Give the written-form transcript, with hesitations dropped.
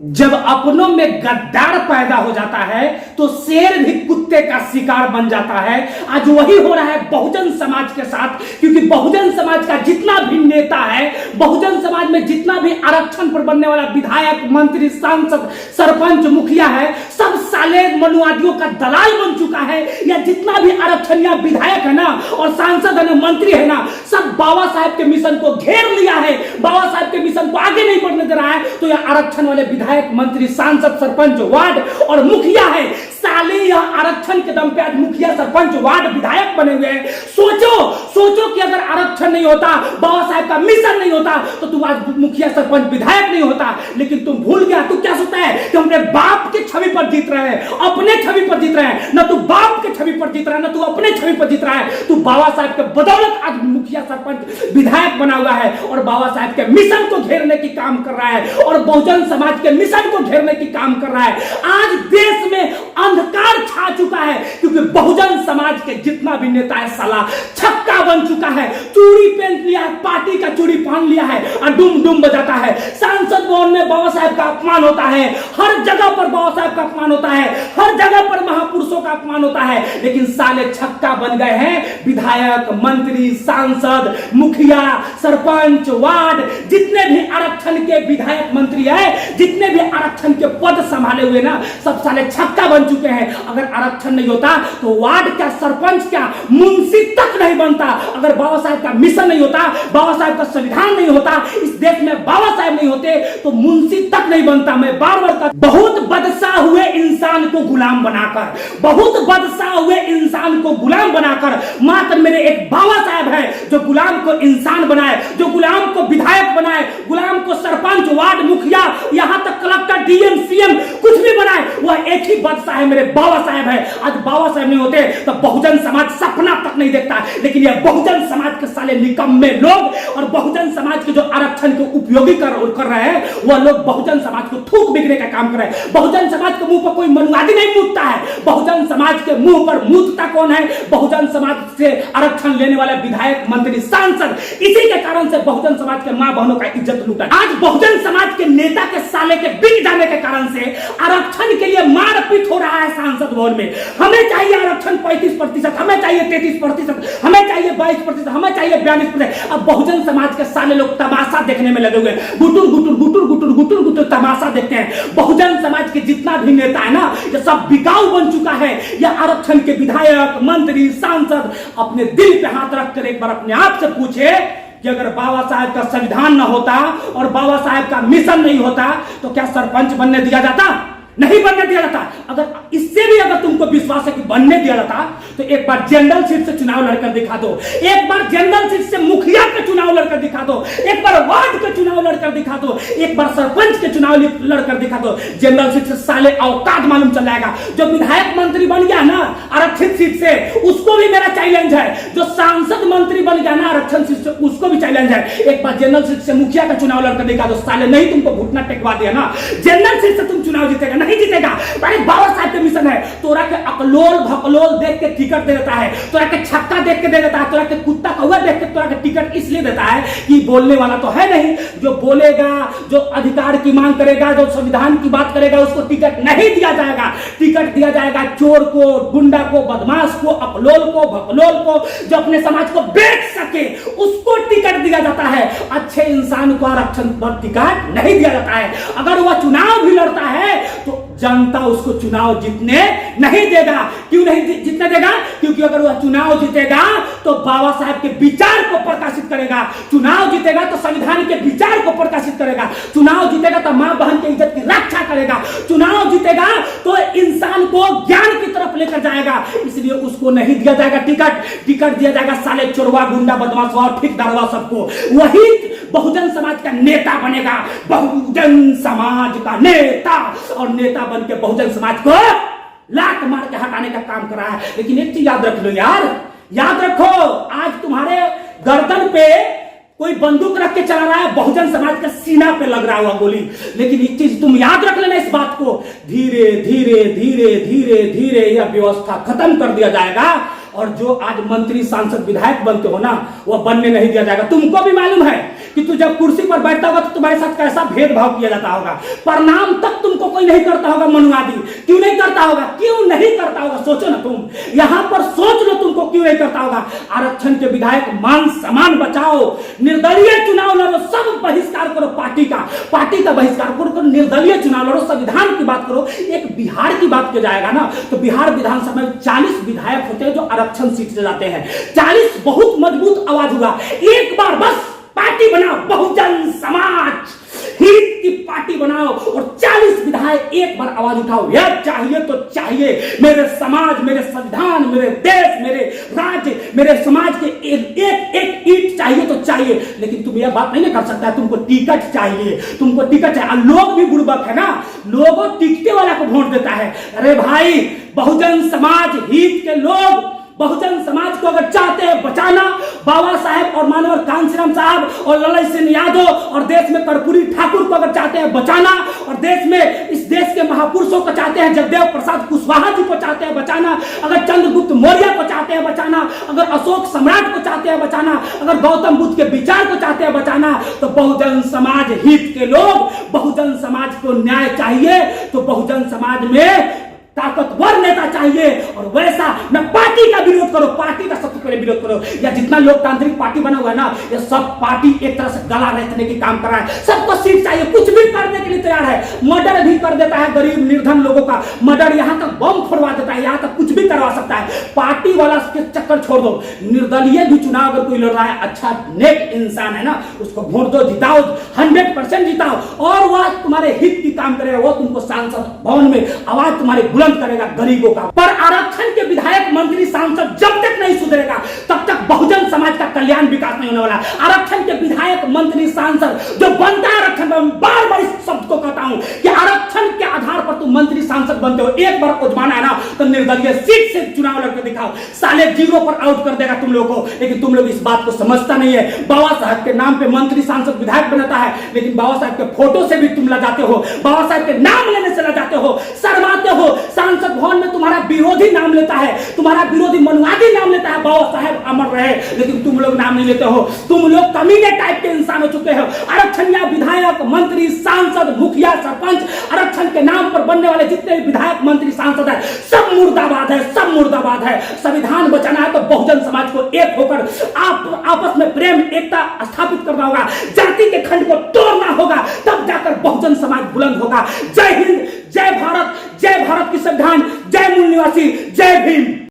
जब अपनों में गद्दार पैदा हो जाता है तो शेर भी कुत्ते का शिकार बन जाता है। आज वही हो रहा है बहुजन समाज के साथ, क्योंकि बहुजन समाज का जितना भी नेता है, बहुजन समाज में जितना भी आरक्षण पर बनने वाला विधायक, मंत्री, सांसद, सरपंच, मुखिया है, सब साले मनुवादियों का दलाल बन चुका है। या जितना भी आरक्षण या विधायक है ना और सांसद है ना, मंत्री है ना, सब बाबा साहब के मिशन को घेर लिया है, बाबा साहब के मिशन को आगे नहीं बढ़ने दे रहा है। तो यह आरक्षण वाले विधायक, मंत्री, सांसद, सरपंच, वार्ड और मुखिया है, साले यह आरक्षण के दम पे आज मुखिया, सरपंच, वार्ड, विधायक बने हुए हैं। सोचो कि अगर आरक्षण नहीं होता, बाबा साहब का मिशन नहीं होता, तो तुम आज मुखिया, सरपंच, विधायक नहीं होता। लेकिन तुम भूल गया, तू क्या सोचता है कि अपने बाप के छवि पर जीत रहे हैं, अपने छवि पर जीत रहे हैं। ना तू बाप के छवि पर जीत रहा है, ना तू अपने छवि पर जीत रहा है। तू बाबा साहब के बदौलत आज मुखिया, सरपंच, विधायक बना हुआ है और बाबा साहब के मिशन को घेरने की काम कर रहा है और बहुजन समाज के मिशन को घेरने की काम कर रहा है। आज देश में अंधकार छा चुका है, क्योंकि बहुजन समाज के जितना भी नेता है साला छक्का बन चुका है। चूड़ी पहन लिया है, पार्टी का चूड़ी पहन लिया है और डुम डुम बजाता है। सांसद भवन में बाबा साहब का अपमान होता है, हर जगह पर बाबा साहब का अपमान होता है, हर जगह पर महापुरुषों का अपमान होता है। लेकिन साले छक्का बन गए हैं विधायक, मंत्री, सांसद, मुखिया, सरपंच, वार्ड, जितने भी आरक्षण के विधायक, मंत्री है, जितने भी आरक्षण के पद संभाले हुए ना, सब साले छक्का बन चुके हैं। अगर आरक्षण नहीं होता तो वार्ड क्या, सरपंच क्या, मुंशी तक नहीं बनता। अगर बाबा साहब का मिशन नहीं होता, बाबा साहब का संविधान नहीं होता, इस देश में बाबा साहब नहीं होते, तो मुंशी तक नहीं बनता। मैं बार बार बहुत बदसा हुए इंसान को गुलाम बनाकर, बहुत बदसा हुए इंसान को गुलाम बनाकर, मात्र मेरे एक बाबा साहब है जो गुलाम को इंसान बनाए, जो गुलाम को विधायक बनाए, गुलाम को सरपंच, वार्ड, मुखिया, यहां तक कलेक्टर, डीएम, सीएम कुछ भी बनाए, वह एक ही बदसा है, मेरे बाबा साहब है। आज बाबा साहब नहीं होते तो बहुजन समाज सपना तक नहीं देखता। लेकिन यह बहुजन समाज के साले निकम्मे लोग और बहुजन समाज के जो आरक्षण के उपयोगी कर रहे हैं, वह लोग बहुजन समाज को थूक बिगड़ने का काम कर रहे हैं। बहुजन समाज के मुंह पर कोई मनुवादी नहीं मूतता है, बहुजन समाज के मुंह पर मूतता कौन है? बहुजन समाज से आरक्षण लेने वाले विधायक, मंत्री, सांसद। इसी के कारण से बहुजन समाज के मां बहनों का इज्जत लूटा। आज बहुजन समाज के नेता के साले के बिक जाने के कारण से आरक्षण के लिए मारपीट हो रहा है सांसद भवन में। हमें चाहिए आरक्षण 35%, हमें चाहिए 33%, हमें चाहिए 22%, हमें चाहिए 42%। अब बहुजन समाज के साले लोग तमाशा देखने में लगे हुए, गुटुर गुटुर गुटुर गुटुर गुटुर गुटुर तमाशा देखते हैं। बहुजन समाज के जितना भी नेता है ना, ये सब बिकाऊ बन चुका है। यह आरक्षण के विधायक, मंत्री, सांसद अपने दिल पे हाथ रखकर एक बार अपने आप से पूछे कि अगर बाबा साहब का संविधान न होता और बाबा साहब का मिशन नहीं होता तो क्या सरपंच बनने दिया जाता? नहीं बनने दिया जाता। अगर इससे भी अगर तुमको विश्वास है कि बनने दिया जाता तो एक बार जनरल सीट से चुनाव लड़कर दिखा दो, एक बार जनरल सीट से मुखिया का चुनाव लड़कर दिखा दो, एक बार वार्ड का चुनाव लड़कर दिखा दो, एक बार सरपंच के चुनाव लड़कर दिखा दो। जनरल सीट से साले औकात मालूम चल जाएगा। जो विधायक, मंत्री बन गया ना आरक्षित सीट से, उसको भी मेरा चैलेंज है। जो सांसद, मंत्री बन गया ना आरक्षण सीट से, उसको भी चैलेंज है। एक बार जनरल सीट से मुखिया का चुनाव लड़कर दिखा दो। साले नहीं तुमको घुटना टेकवा दिया ना, जनरल सीट से तुम चुनाव जीतेगा नहीं जीतेगा। भाई बाबा साहब के मिशन है। तोरा के अकलोल भकलोल देख के टिकट दे देता है, तोरा के छक्का देख के दे देता है, तोरा के कुत्ता कौवा देख के तोरा के टिकट इसलिए देता है कि बोलने वाला तो है नहीं। जो बोलेगा, जो अधिकार की मांग करेगा, जो संविधान की बात करेगा, उसको टिकट नहीं दिया जाएगा। टिकट दिया जाएगा चोर को, गुंडा को, बदमाश को, अकलोल को, भकलोल को, जो अपने समाज को बेच सके, उसको टिकट दिया जाता है। अच्छे इंसान को आरक्षण पर टिकट नहीं दिया जाता है। अगर वह चुनाव भी लड़ता है तो जनता उसको चुनाव जीतने नहीं देगा। क्यों नहीं जीतने देगा? क्योंकि अगर वह चुनाव जीतेगा तो बाबा साहब के विचार को प्रकाशित करेगा, चुनाव जीतेगा तो संविधान के विचार को प्रकाशित करेगा, चुनाव जीतेगा तो मां बहन की इज्जत की रक्षा करेगा, चुनाव जीतेगा तो इंसान को ज्ञान की तरफ लेकर जाएगा। इसलिए उसको नहीं दिया जाएगा टिकट। टिकट दिया जाएगा साले चोरवा, गुंडा, बदमाश और ठेकेदारवा सबको। वही बहुजन समाज का नेता बनेगा, बहुजन समाज का नेता, और नेता बन के बहुजन समाज को लात मार के हटाने का काम कर रहा है। लेकिन एक चीज याद रख लो यार, याद रखो, आज तुम्हारे गर्दन पे कोई बंदूक रख के चला रहा है, बहुजन समाज का सीना पे लग रहा हुआ गोली। लेकिन एक चीज तुम याद रख लेना इस बात को, धीरे धीरे धीरे धीरे धीरे यह व्यवस्था खत्म कर दिया जाएगा और जो आज मंत्री सांसद विधायक बनते हो ना, वह बनने नहीं दिया जाएगा। तुमको भी मालूम है कि तू जब कुर्सी पर बैठता होगा तो तुम्हारे साथ कैसा भेदभाव किया जाता होगा। प्रणाम तक तुमको कोई नहीं करता होगा। मनुवादी क्यों नहीं करता होगा? क्यों नहीं करता होगा? सोचो ना, तुम यहां पर सोच लो तुमको क्यों नहीं करता होगा। आरक्षण के विधायक मान सम्मान बचाओ, निर्दलीय चुनाव लड़ो, सब बहिष्कार करो, पार्टी का बहिष्कार करो, निर्दलीय चुनाव लड़ो, संविधान की बात करो। एक बिहार की बात किया जाएगा ना, तो बिहार विधानसभा में 40 विधायक होते हैं जो आरक्षण सीट से जाते हैं। 40 बहुत मजबूत आवाज हुआ। एक बार बस पार्टी बनाओ, बहुजन समाज हित की पार्टी बनाओ और 40 विधायक एक बार आवाज उठाओ। यह चाहिए तो चाहिए, मेरे समाज, मेरे संविधान, मेरे देश, मेरे राज्य, मेरे समाज के एक ईंट चाहिए तो चाहिए। लेकिन तुम यह बात नहीं कर सकता है, तुमको टिकट चाहिए, तुमको टिकट चाहिए। लोग भी बुड़बक है ना, लोगों टिकटे वाला को वोट देता है। अरे भाई, बहुजन समाज हित के लोग बहुजन समाज को अगर चाहते हैं बचाना, बाबा साहेब और मानवर कांशीराम साहब और ललन सिंह यादव और देश में कर्पूरी ठाकुर को अगर चाहते हैं बचाना, और देश में इस देश के महापुरुषों को चाहते हैं, जगदेव प्रसाद कुशवाहा जी को चाहते हैं बचाना, अगर चंद्रगुप्त मौर्य को चाहते हैं बचाना, अगर अशोक सम्राट को चाहते हैं बचाना, अगर गौतम बुद्ध के विचार को चाहते हैं बचाना, तो बहुजन समाज हित के लोग, बहुजन समाज को न्याय चाहिए तो बहुजन समाज में ताकतवर नेता चाहिए। और वैसा मैं पार्टी का विरोध करो, पार्टी का सबसे पहले विरोध करो। या जितना लोकतांत्रिक पार्टी बना हुआ है ना, ये सब पार्टी एक तरह से गला रेतने की काम कर रहा है। सबको सीट चाहिए, कुछ भी करने के लिए तैयार है। मर्डर भी कर देता है गरीब निर्धन लोगों का, मर्डर यहां तक बम फोड़वा देता है, यहां तक कुछ भी करवा सकता है। पार्टी वाला के चक्कर छोड़ दो, निर्दलीय भी चुनाव अगर कोई लड़ रहा है, अच्छा नेक इंसान है ना, उसको वोट दो, जिताओ, 100% जिताओ, और वह तुम्हारे हित की काम करेगा। वो तुमको सांसद भवन में आवाज तुम्हारी बुलंद करेगा गरीबों का। पर आरक्षण के विधायक, मंत्री, सांसद जब तक नहीं सुधरेगा तब तक बहुजन समाज का कल्याण विकास नहीं होने वाला। आरक्षण के विधायक, मंत्री, सांसद जो बनता है आरक्षण, बार बार इस शब्द को कहता हूं कि आरक्षण के आधार पर तुम मंत्री सांसद बनते हो। एक बार उजमाना है ना, तो निर्दलीय सीट से चुनाव लड़कर दिखाओ, साले 0 पर आउट कर देगा तुम लोगों को। लेकिन तुम लोग इस बात को समझता नहीं है। बाबा साहब के नाम पे मंत्री, सांसद, विधायक बनाता है, लेकिन बाबा साहब के फोटो से भी तुम लजाते हो, बाबा साहब के नाम लेने से लजाते हो, शर्माते हो। सांसद भवन में तुम्हारा विरोधी नाम लेता है, तुम्हारा विरोधी मनुवादी नाम लेता है, बाबा साहेब अमर रहे, लेकिन तुम लोग नाम नहीं लेते हो। तुम लोग कमीने टाइप के इंसान हो चुके हो। आरक्षण या विधायक, मंत्री, सांसद, मुखिया, सरपंच, आरक्षण के नाम पर बनने वाले जितने विधायक, मंत्री, सांसद है, सब मुर्दाबाद है, सब मुर्दाबाद है। संविधान बचाना है तो बहुजन समाज को एक होकर आपस में प्रेम, एकता स्थापित करना होगा, जाति के खंड को तोड़ना होगा, तब जाकर बहुजन समाज बुलंद होगा। जय हिंद, जय भारत, जय भारत की संविधान, जय मूल निवासी, जय भीम।